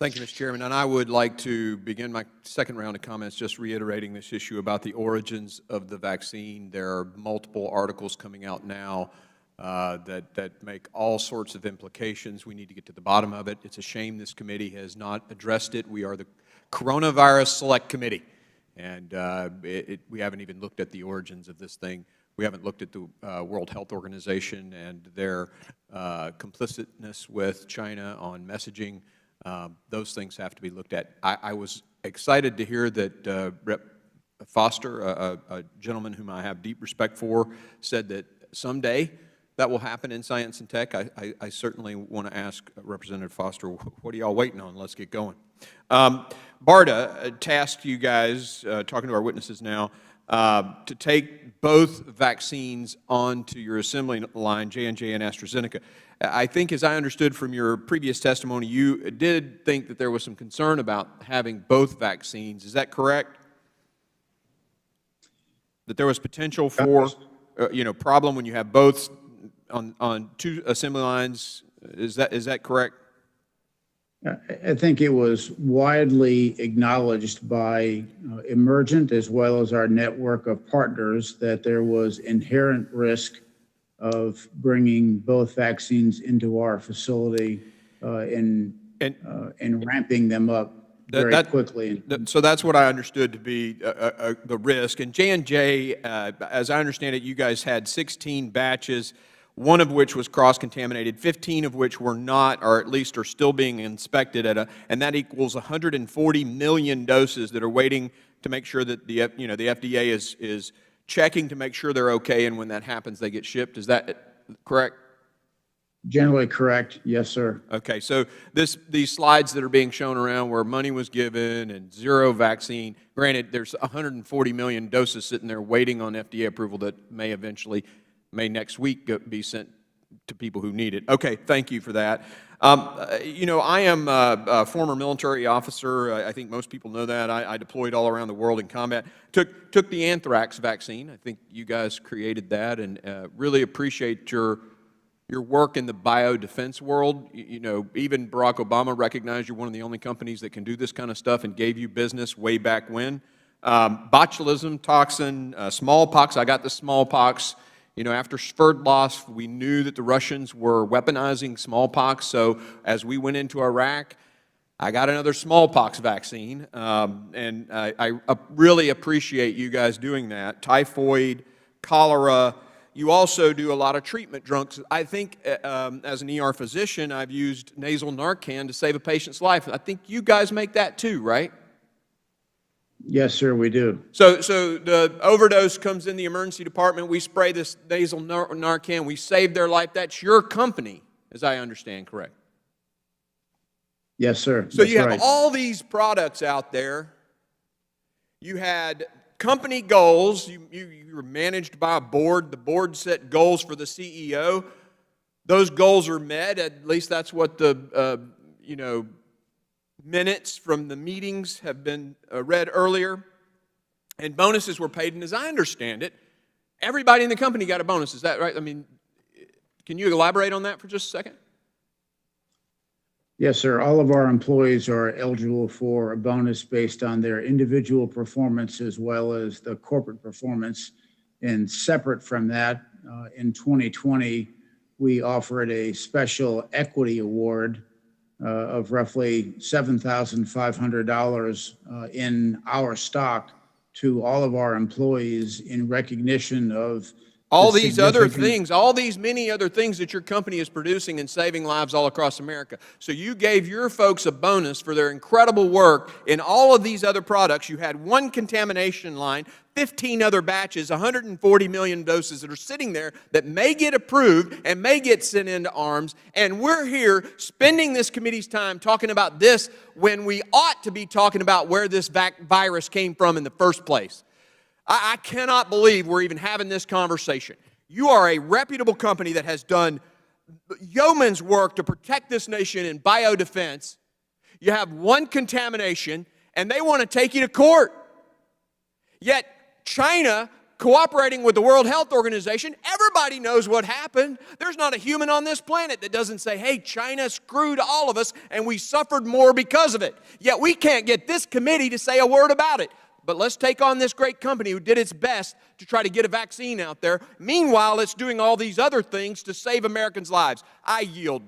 Thank you, Mr. Chairman. And I would like to begin my second round of comments just reiterating this issue about the origins of the vaccine. There are multiple articles coming out now that make all sorts of implications. We need to get to the bottom of it. It's a shame this committee has not addressed it. We are the Coronavirus Select Committee, and we haven't even looked at the origins of this thing. We haven't looked at the World Health Organization and their complicitness with China on messaging. Those things have to be looked at. I was excited to hear that Rep. Foster, a gentleman whom I have deep respect for, said that someday that will happen in science and tech. I certainly want to ask Representative Foster, what are y'all waiting on? Let's get going. BARDA tasked you guys, talking to our witnesses now, to take both vaccines onto your assembly line, J&J and AstraZeneca. I think, as I understood from your previous testimony, you did think that there was some concern about having both vaccines. Is that correct? That there was potential for, problem when you have both on two assembly lines. Is that correct? I think it was widely acknowledged by Emergent as well as our network of partners that there was inherent risk of bringing both vaccines into our facility and ramping them up very quickly. So that's what I understood to be the risk. And J&J, as I understand it, you guys had 16 batches, one of which was cross-contaminated, 15 of which were not, or at least are still being inspected and that equals 140 million doses that are waiting to make sure that the FDA is checking to make sure they're okay, and when that happens, they get shipped. Is that correct? Generally correct, yes, sir. Okay, so these slides that are being shown around where money was given and zero vaccine, granted, there's 140 million doses sitting there waiting on FDA approval that may next week be sent to people who need it. Okay, thank you for that. I am a former military officer. I think most people know that. I deployed all around the world in combat. Took the anthrax vaccine. I think you guys created that, and really appreciate your work in the biodefense world. Even Barack Obama recognized you're one of the only companies that can do this kind of stuff and gave you business way back when. Botulism toxin, smallpox. I got the smallpox. After Sverdlovsk, we knew that the Russians were weaponizing smallpox, so as we went into Iraq, I got another smallpox vaccine, and I really appreciate you guys doing that. Typhoid, cholera. You also do a lot of treatment drugs. I think as an ER physician, I've used nasal Narcan to save a patient's life. I think you guys make that too, right? Yes, sir, we do. So the overdose comes in the emergency department. We spray this nasal Narcan. We save their life. That's your company, as I understand, correct? Yes, sir. So you have all these products out there. You had company goals. You were managed by a board. The board set goals for the CEO. Those goals are met. At least that's what the minutes from the meetings have been read earlier, and bonuses were paid. And as I understand it, everybody in the company got a bonus. Is that right? I mean, can you elaborate on that for just a second? Yes, sir. All of our employees are eligible for a bonus based on their individual performance as well as the corporate performance. And separate from that, in 2020, we offered a special equity award of roughly $7,500 in our stock to all of our employees in recognition of all these other things, all these many other things that your company is producing and saving lives all across America. So you gave your folks a bonus for their incredible work in all of these other products. You had one contamination line, 15 other batches, 140 million doses that are sitting there that may get approved and may get sent into arms. And we're here spending this committee's time talking about this when we ought to be talking about where this virus came from in the first place. I cannot believe we're even having this conversation. You are a reputable company that has done yeoman's work to protect this nation in biodefense. You have one contamination, and they want to take you to court. Yet China cooperating with the World Health Organization. Everybody knows what happened. There's not a human on this planet that doesn't say, hey, China screwed all of us and we suffered more because of it. Yet we can't get this committee to say a word about it. But let's take on this great company who did its best to try to get a vaccine out there. Meanwhile, it's doing all these other things to save Americans' lives. I yield.